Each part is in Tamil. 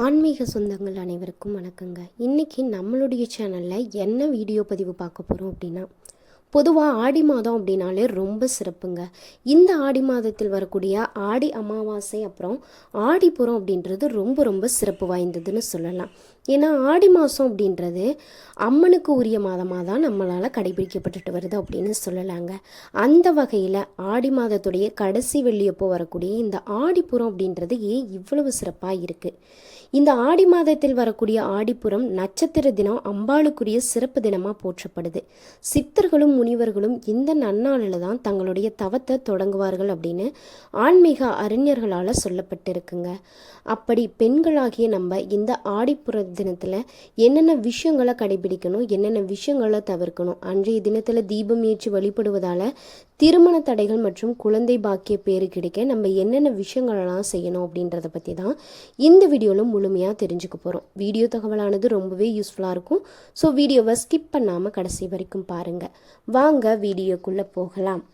ஆன்மீக சொந்தங்கள் அனைவருக்கும் வணக்கங்க. இன்றைக்கி நம்மளுடைய சேனலில் என்ன வீடியோ பதிவு பார்க்க போகிறோம் அப்படின்னா, பொதுவாக ஆடி மாதம் அப்படின்னாலே ரொம்ப சிறப்புங்க. இந்த ஆடி மாதத்தில் வரக்கூடிய ஆடி அமாவாசை அப்புறம் ஆடிப்புறம் அப்படின்றது ரொம்ப ரொம்ப சிறப்பு வாய்ந்ததுன்னு சொல்லலாம். ஏன்னா ஆடி மாதம் அப்படின்றது அம்மனுக்கு உரிய மாதமாக தான் நம்மளால் கடைபிடிக்கப்பட்டுட்டு வருது அப்படின்னு சொல்லலாங்க. அந்த வகையில் ஆடி மாதத்துடைய கடைசி வெள்ளியப்போ வரக்கூடிய இந்த ஆடிப்புறம் அப்படின்றது ஏன் இவ்வளவு சிறப்பாக இருக்குது? இந்த ஆடி மாதத்தில் வரக்கூடிய ஆடிப்புறம் நட்சத்திர தினம் அம்பாளுக்குரிய சிறப்பு தினமாக போற்றப்படுது. சித்தர்களும் முனிவர்களும் இந்த நன்னாளில் தான் தங்களுடைய தவத்தை தொடங்குவார்கள் அப்படின்னு ஆன்மீக அறிஞர்களால் சொல்லப்பட்டிருக்குங்க. அப்படி பெண்களாகிய நம்ம இந்த ஆடிப்புற தினத்தில் என்னென்ன விஷயங்களை கடைபிடிக்கணும், என்னென்ன விஷயங்களை தவிர்க்கணும், அன்றைய தினத்தில் தீபம் ஏற்றி வழிபடுவதால் திருமண தடைகள் மற்றும் குழந்தை பாக்கிய பேரு கிடைக்க நம்ம என்னென்ன விஷயங்களெல்லாம் செய்யணும் அப்படின்றத பற்றி தான் இந்த வீடியோவில் முழுமையாக தெரிஞ்சுக்க போகிறோம். வீடியோ தகவலானது ரொம்பவே யூஸ்ஃபுல்லாக இருக்கும். ஸோ வீடியோவை ஸ்கிப் பண்ணாமல் கடைசி வரைக்கும் பாருங்கள். வாங்க வீடியோக்குள்ளே போகலாம்.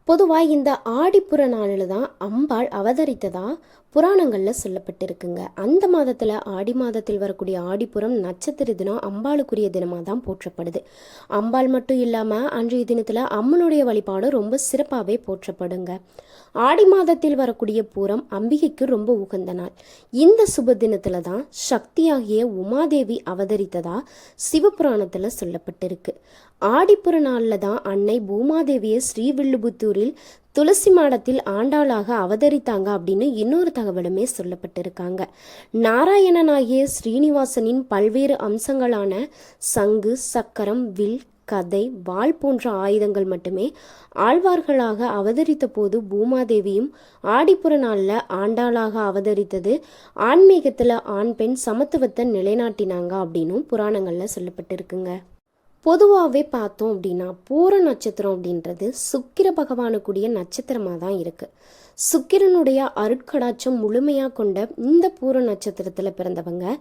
பொதுவாக இந்த ஆடிப்புற நாளில் தான் அம்பாள் அவதரித்ததா புராணங்களில் சொல்லப்பட்டிருக்குங்க. அந்த மாதத்தில் ஆடி மாதத்தில் வரக்கூடிய ஆடிப்புறம் நட்சத்திர தினம் அம்பாளுக்குரிய தினமாக தான் போற்றப்படுது. அம்பாள் மட்டும் இல்லாமல் அன்றைய தினத்தில் அம்மனுடைய வழிபாடு ரொம்ப சிறப்பாகவே போற்றப்படுங்க. ஆடி மாதத்தில் வரக்கூடிய பூரம் அம்பிகைக்கு ரொம்ப உகந்த நாள். இந்த சுப தினத்தில் தான் சக்தியாகிய உமாதேவி அவதரித்ததா சிவபுராணத்தில் சொல்லப்பட்டிருக்கு. ஆடிப்புற நாளில் தான் அன்னை பூமாதேவியை ஸ்ரீவில்லிபுத்தூரில் துளசி மாடத்தில் ஆண்டாளாக அவதரித்தாங்க அப்படின்னு இன்னொரு தகவலுமே சொல்லப்பட்டிருக்காங்க. நாராயணனாகிய ஸ்ரீனிவாசனின் பல்வேறு அம்சங்களான சங்கு, சக்கரம், வில், கதை, வாள் போன்ற ஆயுதங்கள் மட்டுமே ஆழ்வார்களாக அவதரித்த போது பூமாதேவியும் ஆடிப்புற நாளில் ஆண்டாளாக அவதரித்தது ஆன்மீகத்தில் ஆண் பெண் சமத்துவத்தை நிலைநாட்டினாங்க அப்படின்னும் புராணங்களில் சொல்லப்பட்டிருக்குங்க. பொதுவாகவே பார்த்தோம் அப்படின்னா பூர நட்சத்திரம் அப்படின்றது சுக்கிர பகவானுக்குரிய நட்சத்திரமாக தான் இருக்குது. சுக்கிரனுடைய அருட்கடாட்சம் முழுமையாக கொண்ட இந்த பூர நட்சத்திரத்தில் பிறந்தவங்க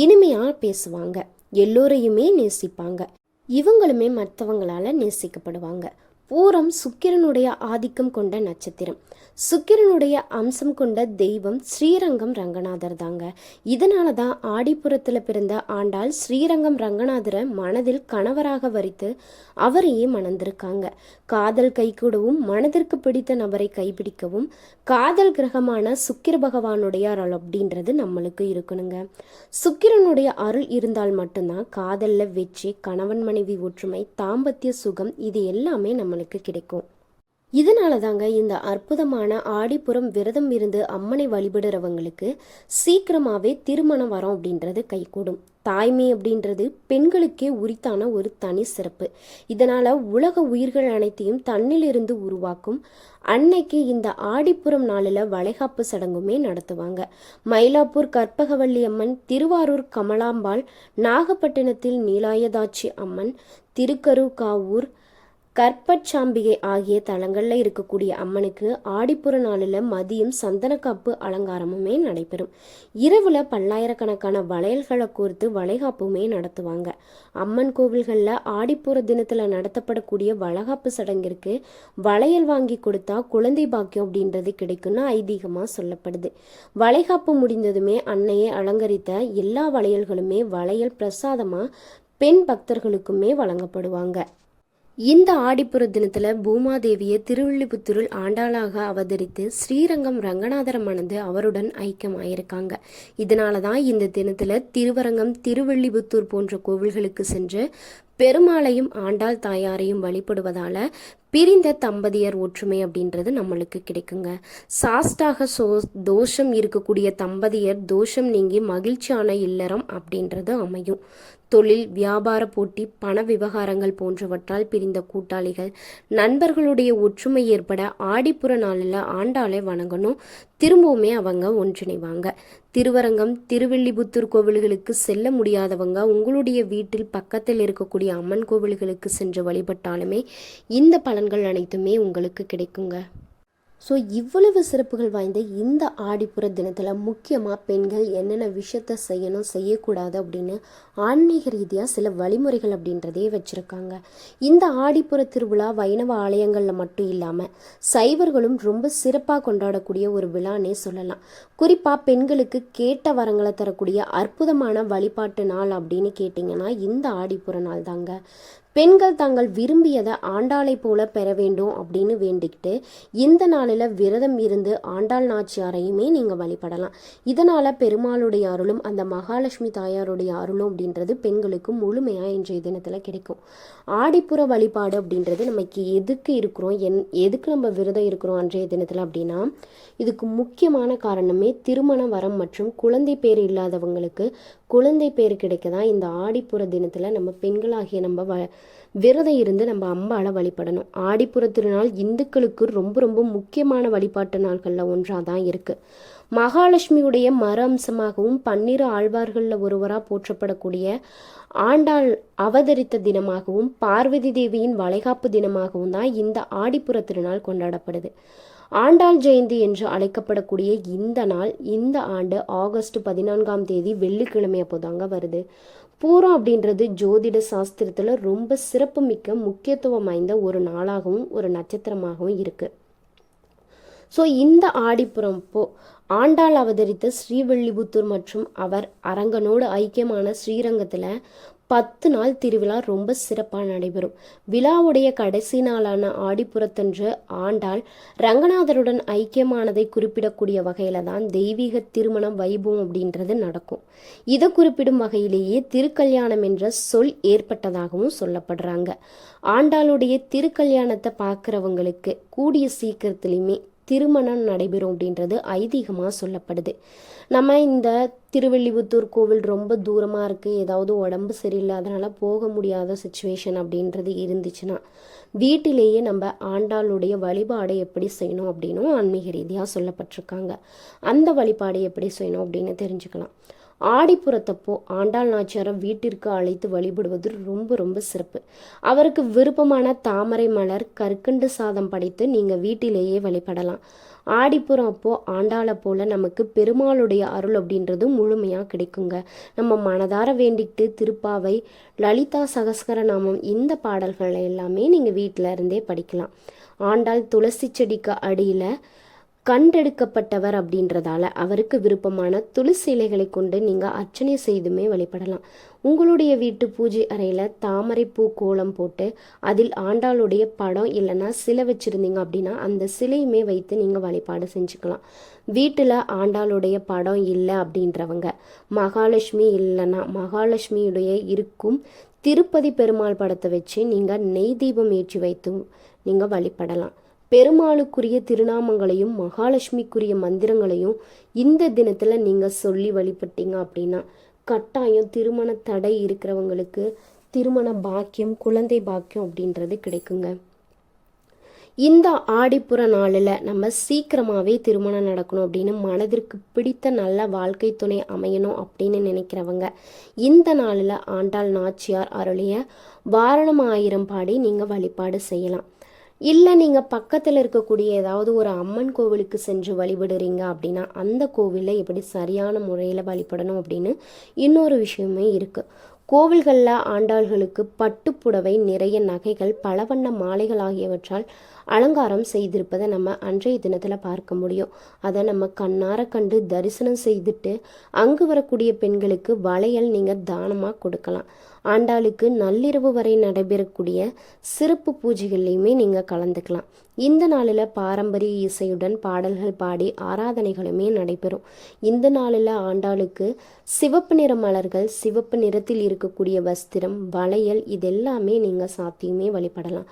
இனிமையாக பேசுவாங்க, எல்லோரையுமே நேசிப்பாங்க, இவங்களுமே மற்றவங்களால் நேசிக்கப்படுவாங்க. பூரம் சுக்கிரனுடைய ஆதிக்கம் கொண்ட நட்சத்திரம். சுக்கிரனுடைய அம்சம் கொண்ட தெய்வம் ஸ்ரீரங்கம் ரங்கநாதர் தாங்க. இதனால தான் ஆடிப்புறத்தில் பிறந்த ஆண்டாள் ஸ்ரீரங்கம் ரங்கநாதரை மனதில் கணவராக வரித்து அவரையே மணந்திருக்காங்க. காதல் கைகூடவும் மனதிற்கு பிடித்த நபரை கைப்பிடிக்கவும் காதல் கிரகமான சுக்கிர பகவானுடைய அருள் அப்படின்றது நம்மளுக்கு இருக்கணுங்க. சுக்கிரனுடைய அருள் இருந்தால் மட்டும்தான் காதலில் வெற்றி, கணவன் மனைவி ஒற்றுமை, தாம்பத்திய சுகம் இது எல்லாமே நம்மளுக்கு கிடைக்கும். இதனால தாங்க இந்த அற்புதமான ஆடிப்புறம் விரதம் இருந்து அம்மனை வழிபடுறவங்களுக்கு சீக்கிரமாகவே திருமணம் வரும் அப்படின்றது கைகூடும். தாய்மை அப்படின்றது பெண்களுக்கே உரித்தான ஒரு தனி சிறப்பு. இதனால் உலக உயிர்கள் அனைத்தையும் தன்னிலிருந்து உருவாக்கும் அன்னைக்கு இந்த ஆடிப்புறம் நாளில் வளைகாப்பு சடங்குமே நடத்துவாங்க. மயிலாப்பூர் கற்பகவல்லி அம்மன், திருவாரூர் கமலாம்பாள், நாகப்பட்டினத்தில் நீலாயதாட்சி அம்மன், திருக்கருக்காவூர் கற்பச்சாம்பிகை ஆகிய தலங்களில் இருக்கக்கூடிய அம்மனுக்கு ஆடிப்புற நாளில் மதியம் சந்தனக்காப்பு அலங்காரமுமே நடைபெறும். இரவில் பல்லாயிரக்கணக்கான வளையல்களை கோர்த்து வளைகாப்புமே நடத்துவாங்க. அம்மன் கோவில்களில் ஆடிப்புற தினத்தில் நடத்தப்படக்கூடிய வளைகாப்பு சடங்கிற்கு வளையல் வாங்கி கொடுத்தா குழந்தை பாக்கியம் அப்படின்றது கிடைக்கும்னு ஐதீகமாக சொல்லப்படுது. வளைகாப்பு முடிந்ததுமே அன்னையை அலங்கரித்த எல்லா வளையல்களுமே வளையல் பிரசாதமாக பெண் பக்தர்களுக்குமே வழங்கப்படுவாங்க. இந்த ஆடிப்புற தினத்தில் பூமாதேவியை திருவில்லிபுத்தூரில் ஆண்டாளாக அவதரித்து ஸ்ரீரங்கம் ரங்கநாதரை மணந்து அவருடன் ஐக்கியமாயிருக்காங்க. இதனால தான் இந்த தினத்தில் திருவரங்கம், திருவில்லிபுத்தூர் போன்ற கோவில்களுக்கு சென்று பெருமாளையும் ஆண்டாள் தாயாரையும் வழிபடுவதால் பிரிந்த தம்பதியர் ஒற்றுமை அப்படின்றது நம்மளுக்கு கிடைக்குங்க. சாஸ்டாக தோஷம் இருக்கக்கூடிய தம்பதியர் தோஷம் நீங்கி மகிழ்ச்சியான இல்லறம் அப்படின்றது அமையும். தொழில், வியாபார போட்டி, பண விவகாரங்கள் போன்றவற்றால் பிரிந்த கூட்டாளிகள், நண்பர்களுடைய ஒற்றுமை ஏற்பட ஆடிப்புற நாளில் ஆண்டாளை வணங்கணும். திரும்பவுமே அவங்க ஒன்றிணைவாங்க. திருவரங்கம், திருவில்லிபுத்தூர் கோவில்களுக்கு செல்ல முடியாதவங்க உங்களுடைய வீட்டில் பக்கத்தில் இருக்கக்கூடிய அம்மன் கோவில்களுக்கு சென்று வழிபட்டாலுமே இந்த பலன்கள் அனைத்துமே உங்களுக்கு கிடைக்குங்க. ஸோ இவ்வளவு சிறப்புகள் வாய்ந்த இந்த ஆடிப்புற தினத்தில் முக்கியமாக பெண்கள் என்னென்ன விஷயத்த செய்யணும் செய்யக்கூடாது அப்படின்னு ஆன்மீக ரீதியாக சில வழிமுறைகள் அப்படின்றதே வச்சுருக்காங்க. இந்த ஆடிப்புற திருவிழா வைணவ ஆலயங்களில் மட்டும் இல்லாமல் சைவர்களும் ரொம்ப சிறப்பாக கொண்டாடக்கூடிய ஒரு விழானே சொல்லலாம். குறிப்பாக பெண்களுக்கு கேட்ட வரங்களை தரக்கூடிய அற்புதமான வழிபாட்டு நாள் அப்படின்னு கேட்டிங்கன்னா இந்த ஆடிப்புற நாள் தாங்க. பெண்கள் தாங்கள் விரும்பியதை ஆண்டாளை போல பெற வேண்டும் அப்படின்னு வேண்டிக்கிட்டு இந்த நாளில் விரதம் இருந்து ஆண்டாள் நாச்சியாரையுமே நீங்கள் வழிபடலாம். இதனால் பெருமாளுடைய அருளும் அந்த மகாலட்சுமி தாயாருடைய அருளும் அப்படின்றது பெண்களுக்கு முழுமையாக இன்றைய தினத்தில் கிடைக்கும். ஆடிப்புற வழிபாடு அப்படின்றது நமக்கு எதுக்கு இருக்கிறோம், எதுக்கு நம்ம விரதம் இருக்கிறோம் அன்றைய தினத்தில் அப்படின்னா, இதுக்கு முக்கியமான காரணமே திருமண வரம் மற்றும் குழந்தை பேர் இல்லாதவங்களுக்கு குழந்தை பேர் கிடைக்க தான் இந்த ஆடிப்புற தினத்தில் நம்ம பெண்களாகிய நம்ம விரதம் இருந்து நம்ம அம்பாளை வழிபடணும். ஆடிப்புற திருநாள் இந்துக்களுக்கு ரொம்ப ரொம்ப முக்கியமான வழிபாட்டு நாட்களில் ஒன்றாக தான் இருக்குது. மகாலட்சுமியுடைய மறு அம்சமாகவும் 12 ஆழ்வார்களில் ஒருவராக போற்றப்படக்கூடிய ஆண்டாள் அவதரித்த தினமாகவும் பார்வதி தேவியின் வளைகாப்பு தினமாகவும் தான் இந்த ஆடிப்புற திருநாள் கொண்டாடப்படுது. ஆண்டாள் ஜெயந்தி என்று அழைக்கப்படக்கூடிய இந்த நாள் இந்த ஆண்டு ஆகஸ்ட் 14ஆம் தேதி வெள்ளிக்கிழமை அப்போதாங்க வருது. பூரம் அப்படின்றது ஜோதிட சாஸ்திரத்தில் ரொம்ப சிறப்புமிக்க முக்கியத்துவம் வாய்ந்த ஒரு நாளாகவும் ஒரு நட்சத்திரமாகவும் இருக்குது. ஸோ இந்த ஆடிப்புறம் ஆண்டாள் அவதரித்த ஸ்ரீவில்லிபுத்தூர் மற்றும் அவர் அரங்கனோடு ஐக்கியமான ஸ்ரீரங்கத்தில் 10 நாள் திருவிழா ரொம்ப சிறப்பாக நடைபெறும். விழாவுடைய கடைசி நாளான ஆடிப்புறத்தன்று ஆண்டாள் ரங்கநாதருடன் ஐக்கியமானதை குறிப்பிடக்கூடிய வகையில தான் தெய்வீக திருமணம் வைபவம் அப்படின்றது நடக்கும். இதை குறிப்பிடும் வகையிலேயே திருக்கல்யாணம் என்ற சொல் ஏற்பட்டதாகவும் சொல்லப்படுறாங்க. ஆண்டாளுடைய திருக்கல்யாணத்தை பார்க்குறவங்களுக்கு கூடிய சீக்கிரத்திலையுமே திருமணம் நடைபெறும் அப்படின்றது ஐதீகமாக சொல்லப்படுது. நம்ம இந்த திருவில்லிபுத்தூர் கோவில் ரொம்ப தூரமாக இருக்குது, ஏதாவது உடம்பு சரியில்லை, அதனால் போக முடியாத சுச்சுவேஷன் அப்படின்றது இருந்துச்சுன்னா வீட்டிலேயே நம்ம ஆண்டாளுடைய வழிபாடை எப்படி செய்யணும் அப்படின்னும் ஆன்மீக ரீதியாக சொல்லப்பட்டிருக்காங்க. அந்த வழிபாடை எப்படி செய்யணும் அப்படின்னு தெரிஞ்சுக்கலாம். ஆடிப்புறத்தப்போ ஆண்டாள் நாச்சியாரை வீட்டிற்கு அழைத்து வழிபடுவது ரொம்ப ரொம்ப சிறப்பு. அவருக்கு விருப்பமான தாமரை மலர் கற்கண்டு சாதம் படைத்து நீங்கள் வீட்டிலேயே வழிபடலாம். ஆடிப்புறம் அப்போ ஆண்டாளை போல நமக்கு பெருமாளுடைய அருள் அப்படின்றது முழுமையாக கிடைக்குங்க. நம்ம மனதார வேண்டிக்கிட்டு திருப்பாவை, லலிதா சகஸ்கரநாமம் இந்த பாடல்களை எல்லாமே நீங்கள் வீட்டில் இருந்தே படிக்கலாம். ஆண்டாள் துளசி செடிக்கு அடியில் கண்டெடுக்கப்பட்டவர் அப்படின்றதால அவருக்கு விருப்பமான துளசி இலைகளை கொண்டு நீங்கள் அர்ச்சனை செய்துமே வழிபடலாம். உங்களுடைய வீட்டு பூஜை அறையில் தாமரை பூ கோலம் போட்டு அதில் ஆண்டாளுடைய படம் இல்லைன்னா சிலை வச்சுருந்தீங்க அப்படின்னா அந்த சிலையுமே வைத்து நீங்கள் வழிபாடு செஞ்சுக்கலாம். வீட்டில் ஆண்டாளுடைய படம் இல்லை அப்படின்றவங்க மகாலட்சுமி இல்லைன்னா மகாலட்சுமியுடைய இருக்கும் திருப்பதி பெருமாள் படத்தை வச்சு நீங்கள் நெய் தீபம் ஏற்றி வைத்து நீங்கள் வழிபடலாம். பெருமாளுக்குரிய திருநாமங்களையும் மகாலட்சுமிக்குரிய மந்திரங்களையும் இந்த தினத்தில் நீங்கள் சொல்லி வழிபட்டீங்க அப்படின்னா கட்டாயம் திருமண தடை இருக்கிறவங்களுக்கு திருமண பாக்கியம், குழந்தை பாக்கியம் அப்படின்றது கிடைக்குங்க. இந்த ஆடிப்புற நாளில் நம்ம சீக்கிரமாகவே திருமணம் நடக்கணும் அப்படின்னு மனதிற்கு பிடித்த நல்ல வாழ்க்கை துணை அமையணும் அப்படின்னு நினைக்கிறவங்க இந்த நாளில் ஆண்டாள் நாச்சியார் அருளிய வாரணம் 1000 பாடி நீங்கள் வழிபாடு செய்யலாம். இல்லை நீங்கள் பக்கத்தில் இருக்கக்கூடிய ஏதாவது ஒரு அம்மன் கோவிலுக்கு சென்று வழிபடுறீங்க அப்படின்னா அந்த கோவிலில் எப்படி சரியான முறையில் வழிபடணும் அப்படின்னு இன்னொரு விஷயமே இருக்குது. கோவில்களில் ஆண்டாள்களுக்கு பட்டுப்புடவை, நிறைய நகைகள், பல வண்ண மாலைகள் ஆகியவற்றால் அலங்காரம் செய்திருப்பதை நம்ம அன்றைய தினத்தில் பார்க்க முடியும். அதை நம்ம கண்ணார கண்டு தரிசனம் செய்துட்டு அங்கு வரக்கூடிய பெண்களுக்கு வளையல் நீங்கள் தானமாக கொடுக்கலாம். ஆண்டாளுக்கு நள்ளிரவு வரை நடைபெறக்கூடிய சிறப்பு பூஜைகள்லையுமே நீங்கள் கலந்துக்கலாம். இந்த நாளில் பாரம்பரிய இசையுடன் பாடல்கள் பாடி ஆராதனைகளுமே நடைபெறும். இந்த நாளில் ஆண்டாளுக்கு சிவப்பு நிற மலர்கள், சிவப்பு நிறத்தில் இருக்கக்கூடிய வஸ்திரம், வளையல் இதெல்லாமே நீங்கள் சாத்தியுமே வழிபடலாம்.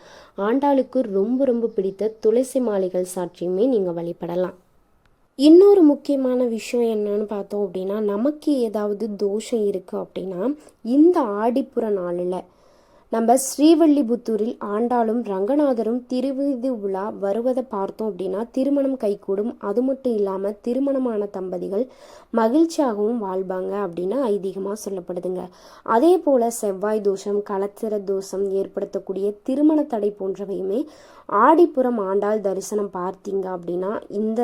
ஆண்டாளுக்கு ரொம்ப ரொம்ப பிடித்த துளசி மாலைகள் சாட்சியுமே நீங்கள் வழிபடலாம். இன்னொரு முக்கியமான விஷயம் என்னன்னு பார்த்தோம் அப்படின்னா, நமக்கு ஏதாவது தோஷம் இருக்குது அப்படின்னா இந்த ஆடிப்புற நாளில் நம்ம ஸ்ரீவில்லிபுத்தூரில் ஆண்டாளும் ரங்கநாதரும் திருவிதி உலா வருவதை பார்த்தோம் அப்படின்னா திருமணம் கைகூடும். அது மட்டும் இல்லாமல் திருமணமான தம்பதிகள் மகிழ்ச்சியாகவும் வாழ்வாங்க அப்படின்னு ஐதீகமாக சொல்லப்படுதுங்க. அதே போல் செவ்வாய் தோஷம், கலத்திர தோஷம் ஏற்படுத்தக்கூடிய திருமண தடை போன்றவையுமே ஆடிப்புறம் ஆண்டாள் தரிசனம் பார்த்தீங்க அப்படின்னா இந்த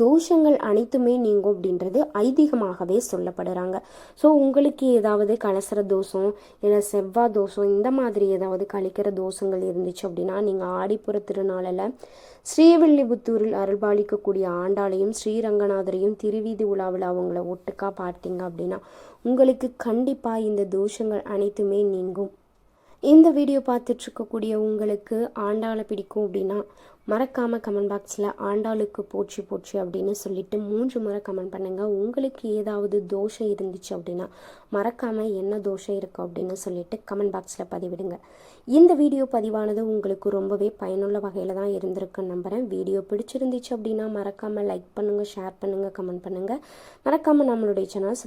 தோஷங்கள் அனைத்துமே நீங்கும் அப்படின்றது ஐதீகமாகவே சொல்லப்படுறாங்க. ஸோ உங்களுக்கு ஏதாவது கலசர தோஷம் இல்லை செவ்வாய் தோஷம் இந்த மாதிரி ஏதாவது கழிக்கிற தோஷங்கள் இருந்துச்சு அப்படின்னா நீங்கள் ஆடிப்புற திருநாளில் ஸ்ரீவில்லிபுத்தூரில் அருள்பாலிக்கக்கூடிய ஆண்டாளையும் ஸ்ரீரங்கநாதரையும் திருவீதி உலாவில் அவங்கள ஒட்டுக்கா பார்த்தீங்க அப்படின்னா உங்களுக்கு கண்டிப்பாக இந்த தோஷங்கள் அனைத்துமே நீங்கும். இந்த வீடியோ பார்த்துட்ருக்கக்கூடிய உங்களுக்கு ஆண்டாளை பிடிக்கும் அப்படின்னா மறக்காமல் கமெண்ட் பாக்ஸில் ஆண்டாளுக்கு போற்றி போற்றி அப்படின்னு சொல்லிட்டு 3 முறை கமெண்ட் பண்ணுங்கள். உங்களுக்கு ஏதாவது தோஷம் இருந்துச்சு அப்படின்னா மறக்காமல் என்ன தோஷம் இருக்குது அப்படின்னு சொல்லிட்டு கமெண்ட் பாக்ஸில் பதிவிடுங்க. இந்த வீடியோ பதிவானது உங்களுக்கு ரொம்பவே பயனுள்ள வகையில் தான் இருந்திருக்குன்னு நம்புகிறேன். வீடியோ பிடிச்சிருந்துச்சு அப்படின்னா மறக்காமல் லைக் பண்ணுங்கள், ஷேர் பண்ணுங்கள், கமெண்ட் பண்ணுங்கள். மறக்காமல் நம்மளுடைய சேனல்